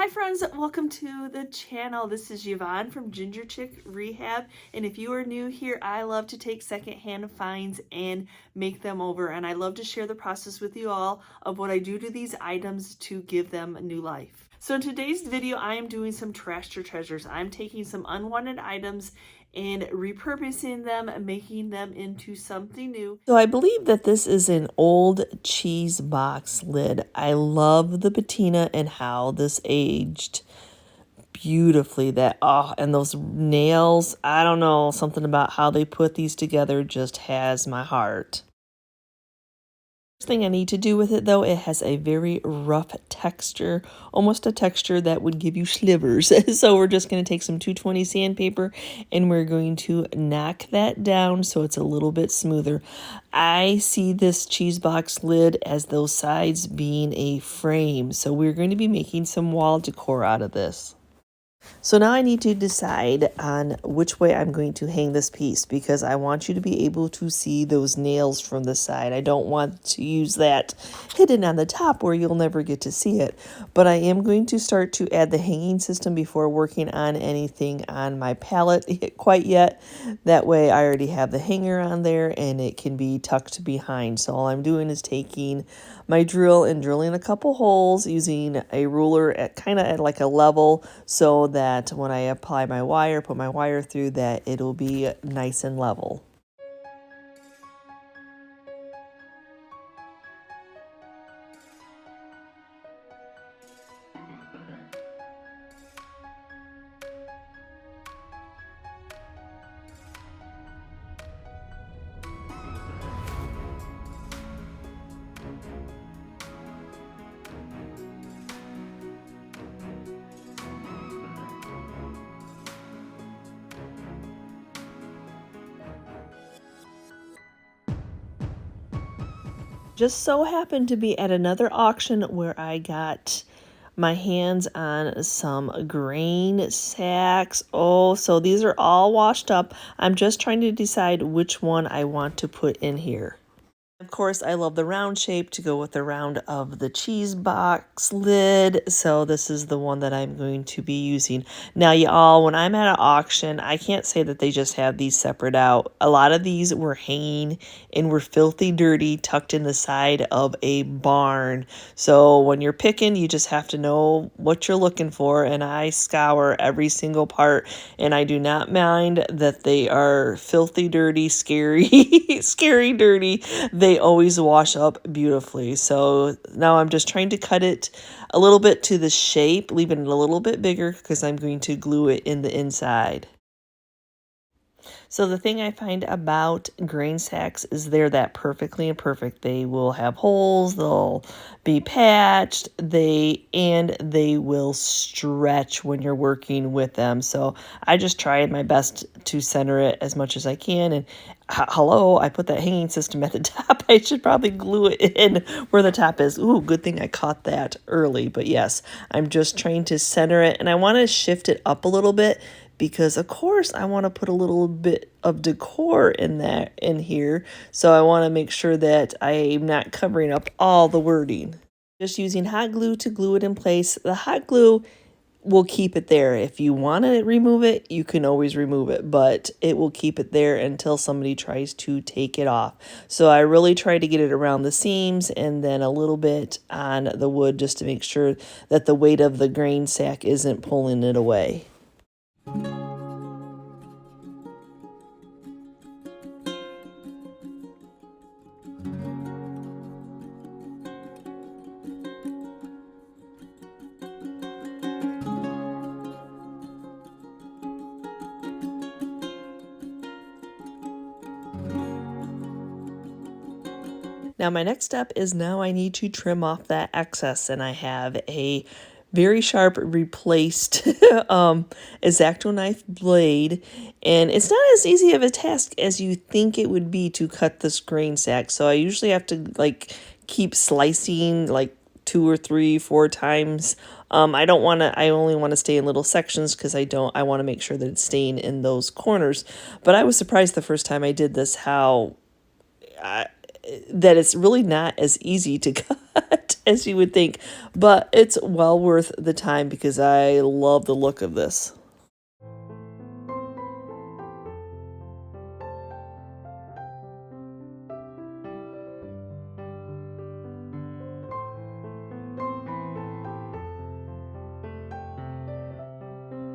Hi friends, welcome to the channel. This is Yvonne from Ginger Chick Rehab, and if you are new here, I love to take secondhand finds and make them over, and I love to share the process with you all of what I do to these items to give them a new life. So in today's video, I am doing some trash to treasures. I'm taking some unwanted items and repurposing them, making them into something new. So I believe that this is an old cheese box lid. I love the patina and how this aged beautifully. And those nails, I don't know, something about how they put these together just has my heart. Thing I need to do with it though, it has a very rough texture, almost a texture that would give you slivers. So we're just going to take some 220 sandpaper and we're going to knock that down so it's a little bit smoother. I see this cheese box lid as those sides being a frame, so we're going to be making some wall decor out of this. So now I need to decide on which way I'm going to hang this piece, because I want you to be able to see those nails from the side. I don't want to use that hidden on the top where you'll never get to see it. But I am going to start to add the hanging system before working on anything on my palette quite yet. That way I already have the hanger on there and it can be tucked behind. So all I'm doing is taking my drill and drilling a couple holes using a ruler at kind of at like a level, so that when I apply my wire, put my wire through, that it'll be nice and level. Just so happened to be at another auction where I got my hands on some grain sacks. Oh, so these are all washed up. I'm just trying to decide which one I want to put in here. Of course, I love the round shape to go with the round of the cheese box lid. So this is the one that I'm going to be using. Now, y'all, when I'm at an auction, I can't say that they just have these separate out. A lot of these were hanging and were filthy dirty, tucked in the side of a barn. So when you're picking, you just have to know what you're looking for. And I scour every single part, and I do not mind that they are filthy dirty, scary, scary dirty. They always wash up beautifully. So now I'm just trying to cut it a little bit to the shape, leaving it a little bit bigger because I'm going to glue it in the inside. So the thing I find about grain sacks is they're that perfectly imperfect. They will have holes, they'll be patched, they will stretch when you're working with them. So I just tried my best to center it as much as I can. And hello, I put that hanging system at the top. I should probably glue it in where the top is. Ooh, good thing I caught that early. But yes, I'm just trying to center it, and I want to shift it up a little bit, because of course I want to put a little bit of decor in here. So I want to make sure that I'm not covering up all the wording. Just using hot glue to glue it in place. The hot glue will keep it there. If you want to remove it, you can always remove it, but it will keep it there until somebody tries to take it off. So I really try to get it around the seams and then a little bit on the wood, just to make sure that the weight of the grain sack isn't pulling it away. Now my next step is now I need to trim off that excess, and I have a very sharp replaced X-Acto knife blade, and it's not as easy of a task as you think it would be to cut this grain sack. So I usually have to like keep slicing like 2 or 3, 4 times. I only want to stay in little sections because I want to make sure that it's staying in those corners. But I was surprised the first time I did this that it's really not as easy to cut. as you would think, but it's well worth the time because I love the look of this.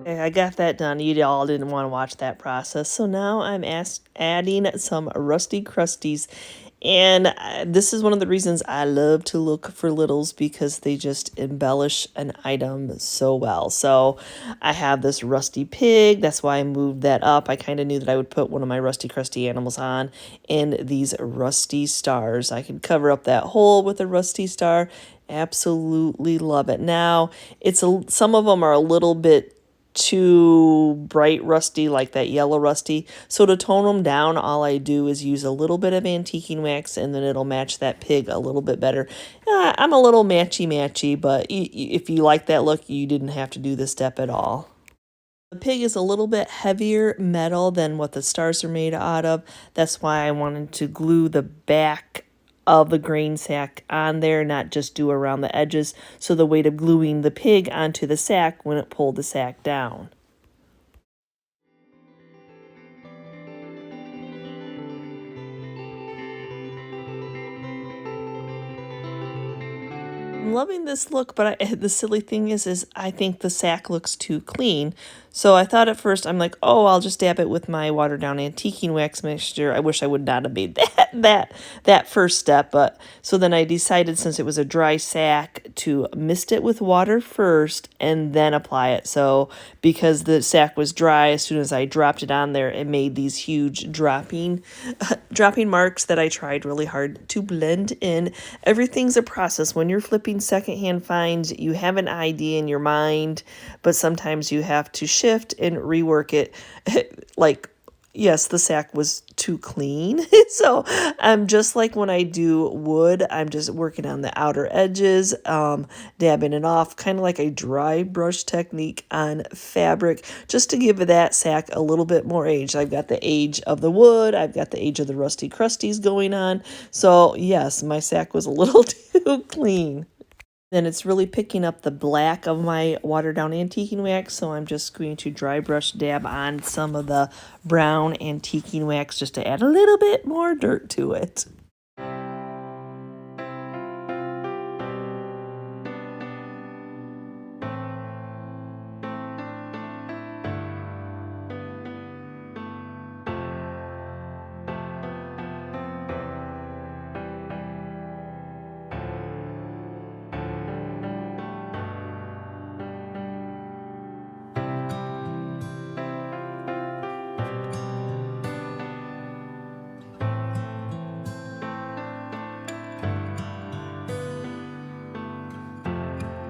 Okay, I got that done. You all didn't want to watch that process. So now I'm adding some Rusty Crusties. And this is one of the reasons I love to look for littles because they just embellish an item so well. So I have this rusty pig. That's why I moved that up. I kind of knew that I would put one of my Rusty Crusty animals on. And these rusty stars. I could cover up that hole with a rusty star. Absolutely love it. Now, some of them are a little bit too bright rusty, like that yellow rusty. So to tone them down, all I do is use a little bit of antiquing wax, and then it'll match that pig a little bit better. I'm a little matchy-matchy, but if you like that look, you didn't have to do this step at all. The pig is a little bit heavier metal than what the stars are made out of. That's why I wanted to glue the back of the grain sack on there, not just do around the edges, so the weight of gluing the pig onto the sack when it pulled the sack down. I'm loving this look, but the silly thing is I think the sack looks too clean. So I thought at first, I'm like, oh, I'll just dab it with my watered down antiquing wax mixture. I wish I would not have made that first step. But so then I decided, since it was a dry sack, to mist it with water first and then apply it. So because the sack was dry, as soon as I dropped it on there, it made these huge dropping marks that I tried really hard to blend in. Everything's a process. When you're flipping secondhand finds, you have an idea in your mind, but sometimes you have to shift and rework it. Like, yes, the sack was too clean. So I'm just like when I do wood, I'm just working on the outer edges, dabbing it off, kind of like a dry brush technique on fabric, just to give that sack a little bit more age. I've got the age of the wood, I've got the age of the Rusty Crusties going on. So yes, my sack was a little too clean. Then it's really picking up the black of my watered down antiquing wax, so I'm just going to dry brush dab on some of the brown antiquing wax just to add a little bit more dirt to it.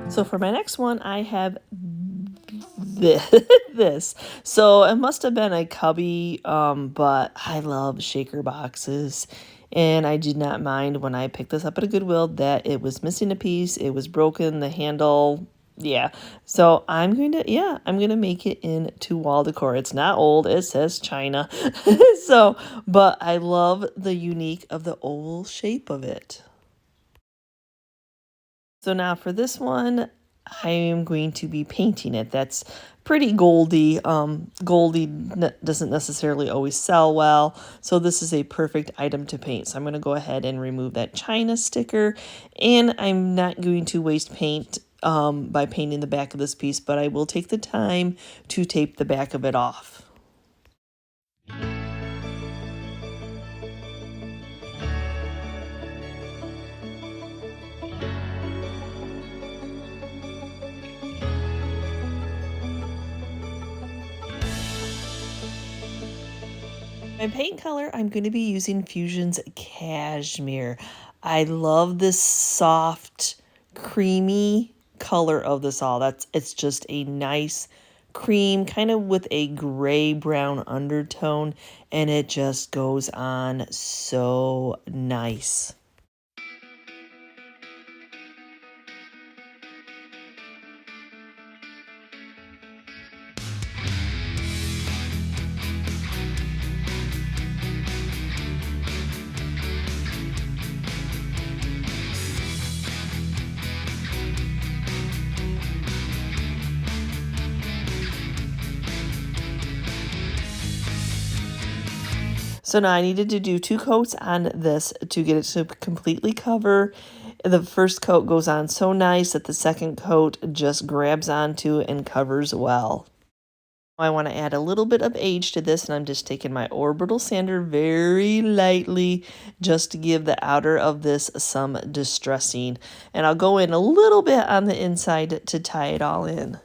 So for my next one, I have this. So it must have been a cubby, but I love shaker boxes. And I did not mind when I picked this up at a Goodwill that it was missing a piece. It was broken, the handle. Yeah. So I'm going to make it into wall decor. It's not old. It says China. So, but I love the unique of the oval shape of it. So now for this one, I am going to be painting it. That's pretty goldy. Goldy doesn't necessarily always sell well, so this is a perfect item to paint. So I'm going to go ahead and remove that China sticker, and I'm not going to waste paint by painting the back of this piece, but I will take the time to tape the back of it off. My paint color, I'm going to be using Fusion's Cashmere. I love this soft, creamy color of this all. It's just a nice cream, kind of with a gray-brown undertone, and it just goes on so nice. So now I needed to do 2 coats on this to get it to completely cover. The first coat goes on so nice that the second coat just grabs onto and covers well. I want to add a little bit of age to this, and I'm just taking my Orbital sander very lightly just to give the outer of this some distressing. And I'll go in a little bit on the inside to tie it all in.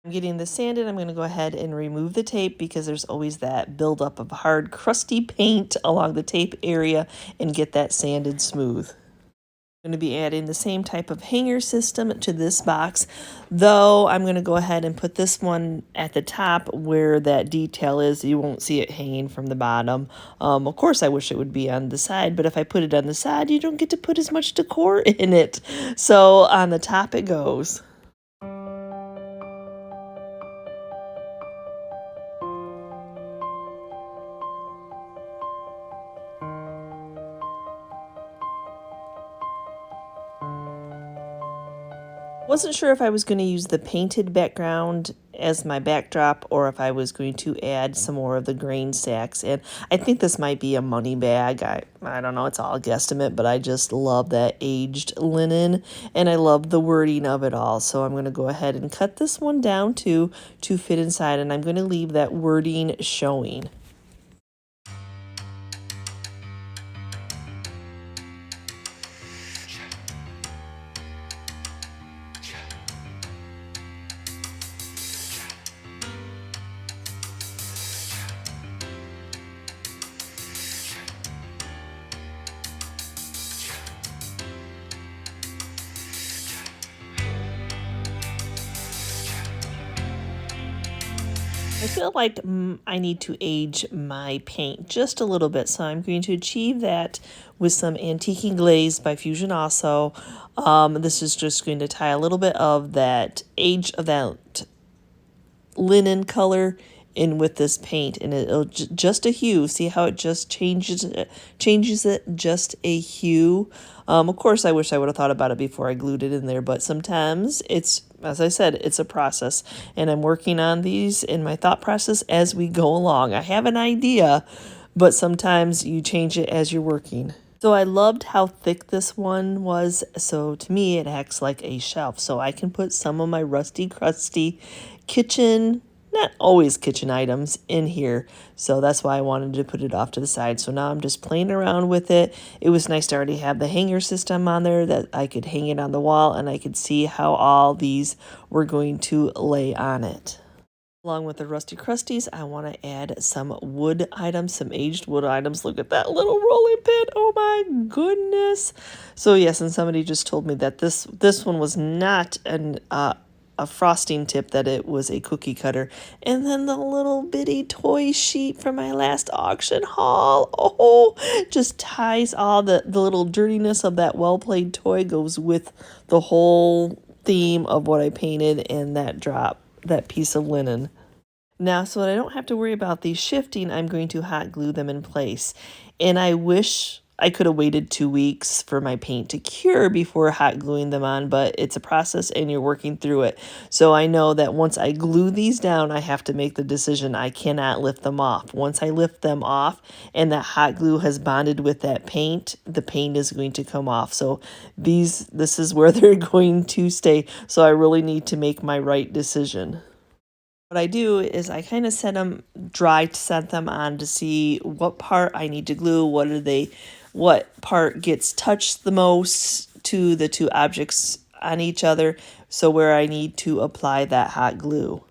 I'm getting this sanded. I'm going to go ahead and remove the tape because there's always that buildup of hard, crusty paint along the tape area, and get that sanded smooth. I'm going to be adding the same type of hanger system to this box, though I'm going to go ahead and put this one at the top where that detail is. You won't see it hanging from the bottom. Of course, I wish it would be on the side, but if I put it on the side, you don't get to put as much decor in it. So on the top it goes. Wasn't sure if I was going to use the painted background as my backdrop or if I was going to add some more of the grain sacks. And I think this might be a money bag. I don't know, it's all a guesstimate, but I just love that aged linen and I love the wording of it all. So I'm going to go ahead and cut this one down to fit inside, and I'm going to leave that wording showing. I feel like I need to age my paint just a little bit, so I'm going to achieve that with some Antiquing Glaze by Fusion also. This is just going to tie a little bit of that age of that linen color in with this paint, and it'll just a hue. See how it just changes it just a hue. Of course, I wish I would have thought about it before I glued it in there, but sometimes it's, as I said, it's a process, and I'm working on these in my thought process as we go along. I have an idea, but sometimes you change it as you're working. So I loved how thick this one was, so to me it acts like a shelf, so I can put some of my rusty crusty kitchen, not always kitchen items, in here. So that's why I wanted to put it off to the side. So now I'm just playing around with it. It was nice to already have the hanger system on there that I could hang it on the wall, and I could see how all these were going to lay on it. Along with the Rusty Crusties, I want to add some wood items, some aged wood items. Look at that little rolling pin. Oh my goodness. So yes, and somebody just told me that this one was not a frosting tip, that it was a cookie cutter. And then the little bitty toy sheet from my last auction haul. Oh, just ties all the little dirtiness of that well-played toy goes with the whole theme of what I painted and that piece of linen. Now, so that I don't have to worry about these shifting, I'm going to hot glue them in place. And I wish I could have waited 2 weeks for my paint to cure before hot gluing them on, but it's a process and you're working through it. So I know that once I glue these down, I have to make the decision I cannot lift them off. Once I lift them off and that hot glue has bonded with that paint, the paint is going to come off. So this is where they're going to stay. So I really need to make my right decision. What I do is I kind of set them on to see what part I need to glue, what part gets touched the most to the two objects on each other, so where I need to apply that hot glue.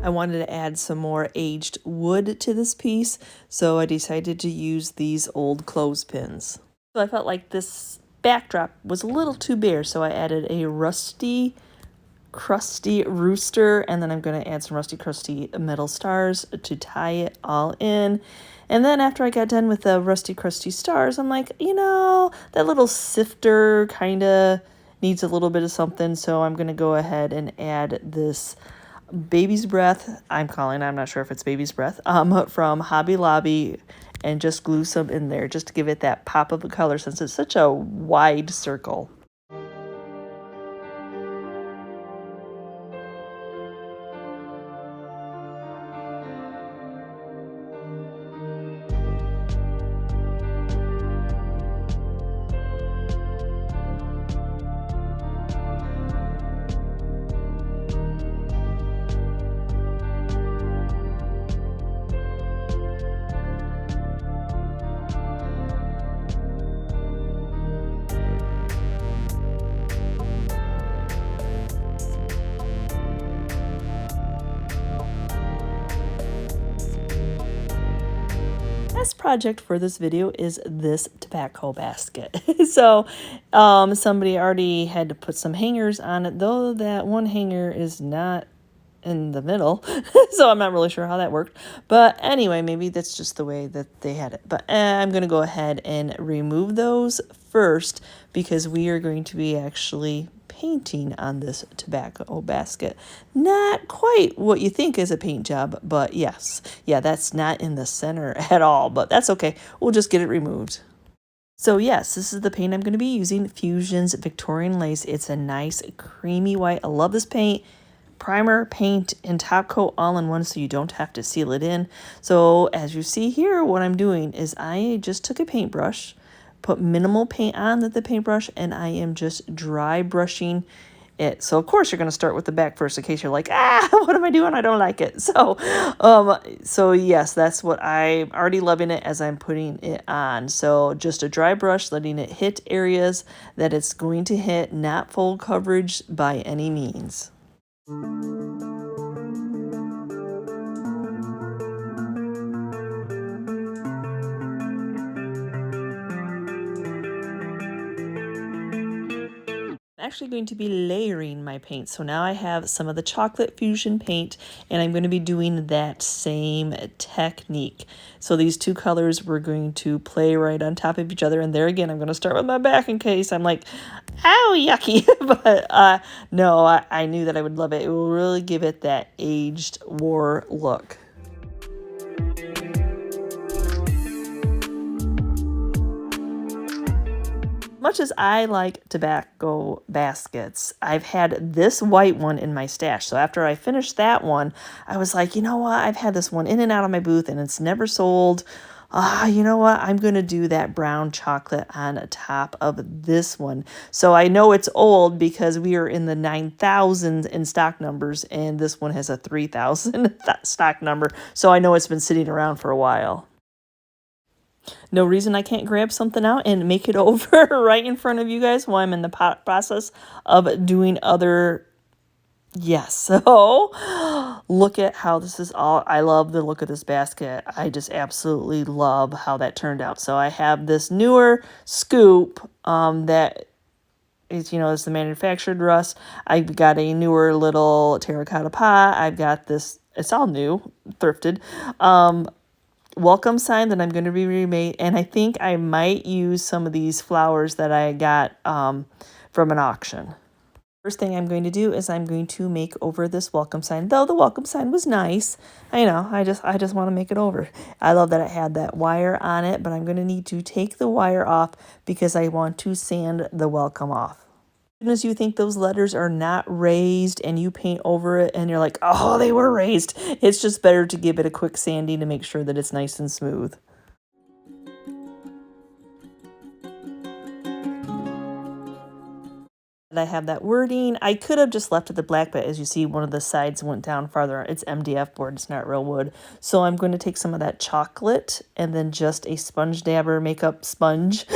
I wanted to add some more aged wood to this piece, so I decided to use these old clothespins. So I felt like this backdrop was a little too bare, so I added a rusty, crusty rooster, and then I'm going to add some rusty, crusty metal stars to tie it all in. And then after I got done with the rusty, crusty stars, I'm like, that little sifter kind of needs a little bit of something, so I'm going to go ahead and add this Baby's Breath, I'm not sure if it's Baby's Breath, from Hobby Lobby. and just glue some in there just to give it that pop of a color since it's such a wide circle. Last project for this video is this tobacco basket. So somebody already had to put some hangers on it, though that one hanger is not in the middle. So I'm not really sure how that worked, but anyway, maybe that's just the way that they had it. But I'm going to go ahead and remove those first because we are going to be actually painting on this tobacco basket. Not quite what you think is a paint job, but yes. Yeah, that's not in the center at all, but that's okay. We'll just get it removed. So yes, this is the paint I'm going to be using, Fusion's Victorian Lace. It's a nice creamy white. I love this paint. Primer, paint, and top coat all in one so you don't have to seal it in. So as you see here, what I'm doing is I just took a paintbrush, put minimal paint on the paintbrush, and I am just dry brushing it. So of course you're going to start with the back first in case you're like, what am I doing? I don't like it. So yes, that's what I'm already loving it as I'm putting it on. So just a dry brush, letting it hit areas that it's going to hit, not full coverage by any means. Actually going to be layering my paint. So now I have some of the chocolate fusion paint and I'm going to be doing that same technique. So these two colors we're going to play right on top of each other, and there again I'm going to start with my back in case I'm like, ow, yucky. But no, I knew that I would love it. It will really give it that aged war look. Much as I like tobacco baskets, I've had this white one in my stash. So after I finished that one, I was like, you know what? I've had this one in and out of my booth and it's never sold. You know what? I'm going to do that brown chocolate on top of this one. So I know it's old because we are in the 9,000 in stock numbers and this one has a 3,000 stock number. So I know it's been sitting around for a while. No reason I can't grab something out and make it over right in front of you guys while I'm in the process of doing other. Yes, so look at how this is all. I love the look of this basket. I just absolutely love how that turned out. So I have this newer scoop that is, it's the manufactured rust. I've got a newer little terracotta pot. I've got this, it's all new, thrifted. Welcome sign that I'm going to be remade, and I think I might use some of these flowers that I got from an auction. First thing I'm going to do is I'm going to make over this welcome sign. Though the welcome sign was nice, I know, I just want to make it over. I love that it had that wire on it, but I'm going to need to take the wire off because I want to sand the welcome off. As soon as you think those letters are not raised and you paint over it and you're like, oh, they were raised, it's just better to give it a quick sanding to make sure that it's nice and smooth. I have that wording. I could have just left it the black, but as you see, one of the sides went down farther. It's MDF board, it's not real wood. So I'm going to take some of that chocolate and then just a sponge dabber makeup sponge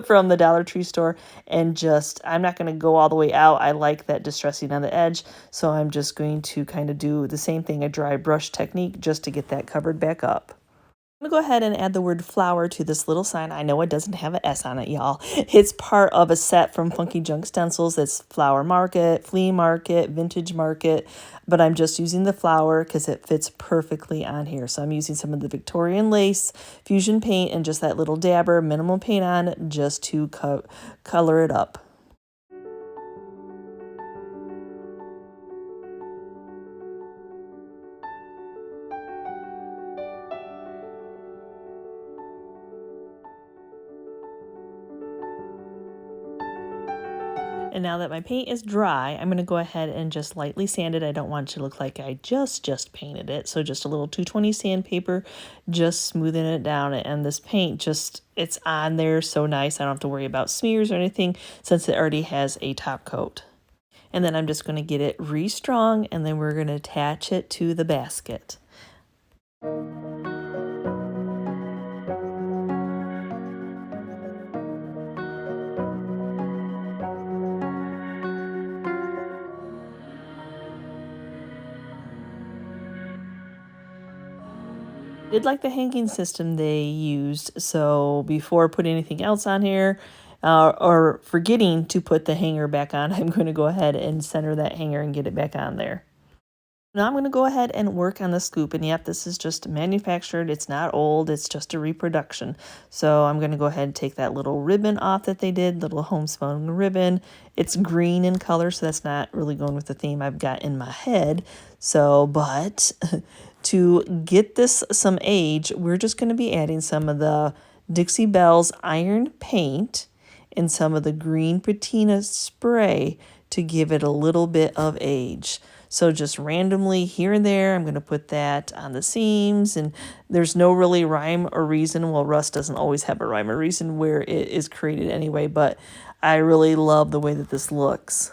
from the Dollar Tree store. And just, I'm not going to go all the way out. I like that distressing on the edge. So I'm just going to kind of do the same thing, a dry brush technique, just to get that covered back up. I'm going to go ahead and add the word flower to this little sign. I know it doesn't have an S on it, y'all. It's part of a set from Funky Junk Stencils. That's Flower Market, Flea Market, Vintage Market. But I'm just using the flower because it fits perfectly on here. So I'm using some of the Victorian Lace Fusion paint and just that little dabber, minimal paint on just to color it up. And now that my paint is dry, I'm going to go ahead and just lightly sand it. I don't want it to look like I just painted it. So just a little 220 sandpaper, just smoothing it down. And this paint just, it's on there so nice. I don't have to worry about smears or anything since it already has a top coat. And then I'm just going to get it re-strong, and then we're going to attach it to the basket. Did like the hanging system they used, so before putting anything else on here or forgetting to put the hanger back on, I'm going to go ahead and center that hanger and get it back on there. Now I'm going to go ahead and work on the scoop, and yep, this is just manufactured. It's not old, it's just a reproduction. So I'm going to go ahead and take that little ribbon off that they did, little homespun ribbon. It's green in color, so that's not really going with the theme I've got in my head. So, but to get this some age, we're just going to be adding some of the Dixie Belle's iron paint and some of the green patina spray to give it a little bit of age. So just randomly here and there, I'm going to put that on the seams, and there's no really rhyme or reason. Well, rust doesn't always have a rhyme or reason where it is created anyway, but I really love the way that this looks.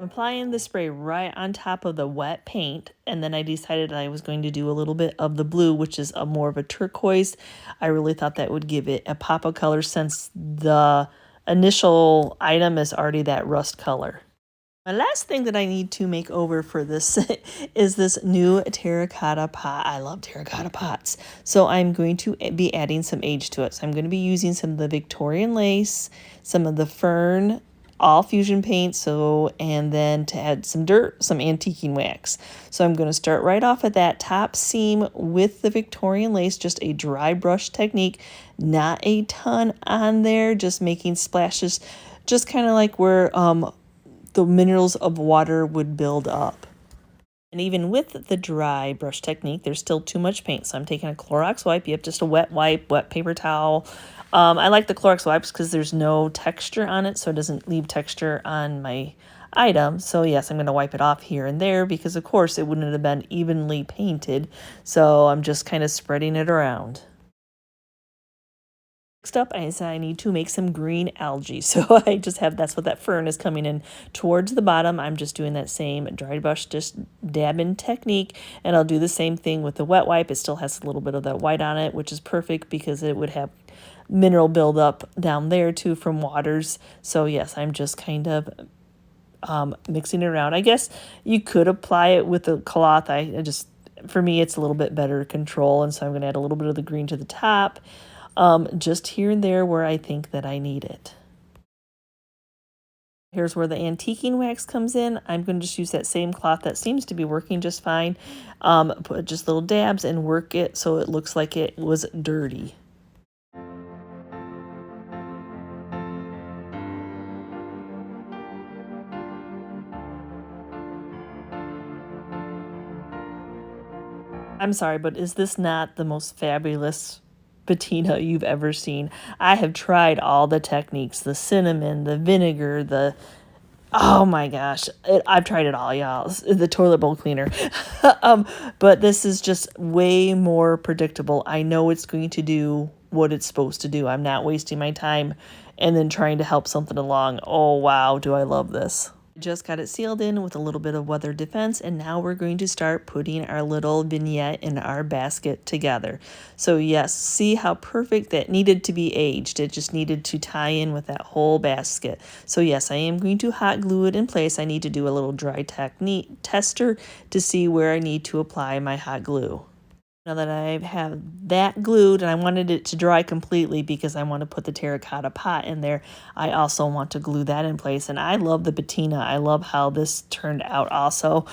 Applying the spray right on top of the wet paint, and then I decided I was going to do a little bit of the blue, which is a more of a turquoise. I really thought that would give it a pop of color since the initial item is already that rust color. My last thing that I need to make over for this is this new terracotta pot. I love terracotta pots. So I'm going to be adding some age to it. So I'm going to be using some of the Victorian lace, some of the Fern all fusion paint, and then to add some dirt, some antiquing wax. So I'm going to start right off at that top seam with the Victorian lace, just a dry brush technique, not a ton on there, just making splashes, just kind of like where the minerals of water would build up. And even with the dry brush technique, there's still too much paint. So I'm taking a Clorox wipe. You have just a wet wipe, wet paper towel. I like the Clorox wipes because there's no texture on it, so it doesn't leave texture on my item. So yes, I'm going to wipe it off here and there because, of course, it wouldn't have been evenly painted. So I'm just kind of spreading it around. Next up is I need to make some green algae. So I just have, that's what that fern is coming in towards the bottom. I'm just doing that same dry brush, just dabbing technique. And I'll do the same thing with the wet wipe. It still has a little bit of that white on it, which is perfect because it would have mineral buildup down there too from waters. So yes, I'm just kind of mixing it around. I guess you could apply it with a cloth. For me, it's a little bit better control. And so I'm going to add a little bit of the green to the top. Just here and there where I think that I need it. Here's where the antiquing wax comes in. I'm going to just use that same cloth that seems to be working just fine. Put just little dabs and work it so it looks like it was dirty. I'm sorry, but is this not the most fabulous patina you've ever seen? I have tried all the techniques, the cinnamon, the vinegar, oh my gosh, I've tried it all, y'all. The toilet bowl cleaner. But this is just way more predictable. I know it's going to do what it's supposed to do. I'm not wasting my time and then trying to help something along. Oh, wow, do I love this. Just got it sealed in with a little bit of weather defense, and now we're going to start putting our little vignette in our basket together. So yes, see how perfect that needed to be aged. It just needed to tie in with that whole basket. So yes, I am going to hot glue it in place. I need to do a little dry technique tester to see where I need to apply my hot glue. Now that I have that glued, and I wanted it to dry completely because I want to put the terracotta pot in there, I also want to glue that in place. And I love the patina. I love how this turned out also.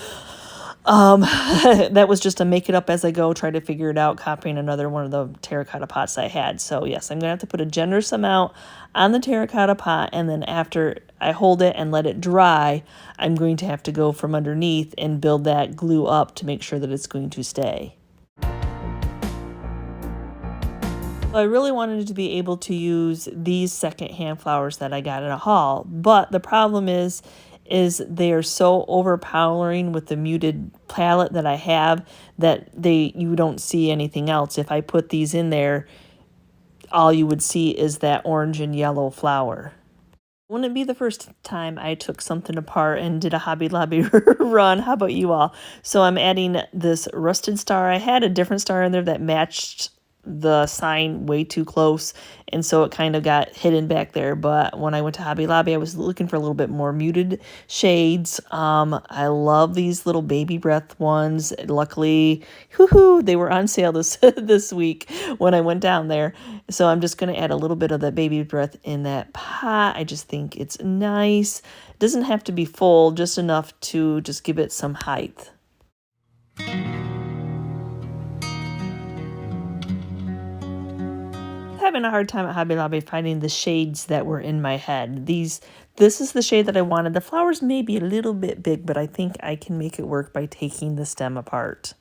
That was just a make it up as I go, try to figure it out, copying another one of the terracotta pots I had. So yes, I'm going to have to put a generous amount on the terracotta pot, and then after I hold it and let it dry, I'm going to have to go from underneath and build that glue up to make sure that it's going to stay. I really wanted to be able to use these secondhand flowers that I got at a haul, but the problem is they are so overpowering with the muted palette that I have that you don't see anything else. If I put these in there, all you would see is that orange and yellow flower. Wouldn't be the first time I took something apart and did a Hobby Lobby run. How about you all? So I'm adding this rusted star. I had a different star in there that matched the sign way too close, and so it kind of got hidden back there. But when I went to Hobby Lobby, I was looking for a little bit more muted shades. I love these little baby breath ones. Luckily, they were on sale this week when I went down there. So I'm just going to add a little bit of that baby breath in that pot. I just think it's nice. It doesn't have to be full, just enough to just give it some height. Having a hard time at Hobby Lobby finding the shades that were in my head. This is the shade that I wanted. The flowers may be a little bit big, but I think I can make it work by taking the stem apart.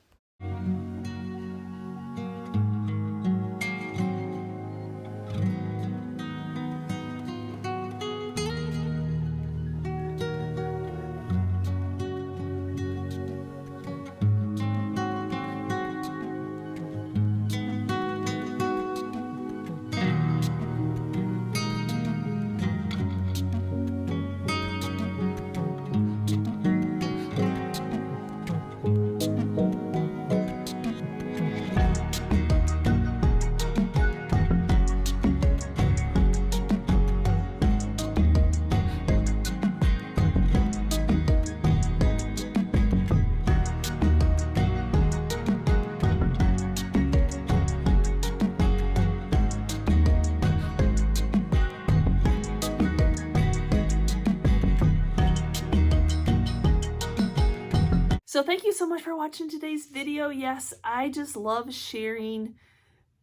So thank you so much for watching today's video. Yes, I just love sharing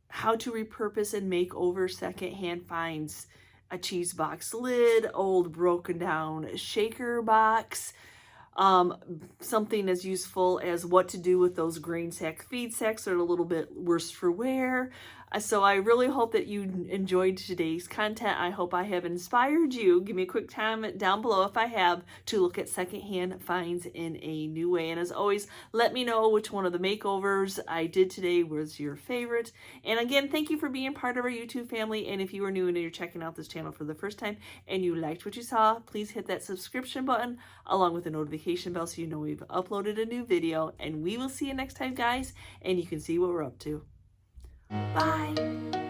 how to repurpose and make over secondhand finds. A cheese box lid, old broken down shaker box, something as useful as what to do with those grain sack feed sacks that are a little bit worse for wear. So I really hope that you enjoyed today's content. I hope I have inspired you. Give me a quick comment down below if I have, to look at secondhand finds in a new way. And as always, let me know which one of the makeovers I did today was your favorite. And again, thank you for being part of our YouTube family. And if you are new and you're checking out this channel for the first time and you liked what you saw, please hit that subscription button along with the notification bell so you know we've uploaded a new video. And we will see you next time, guys, and you can see what we're up to. Bye!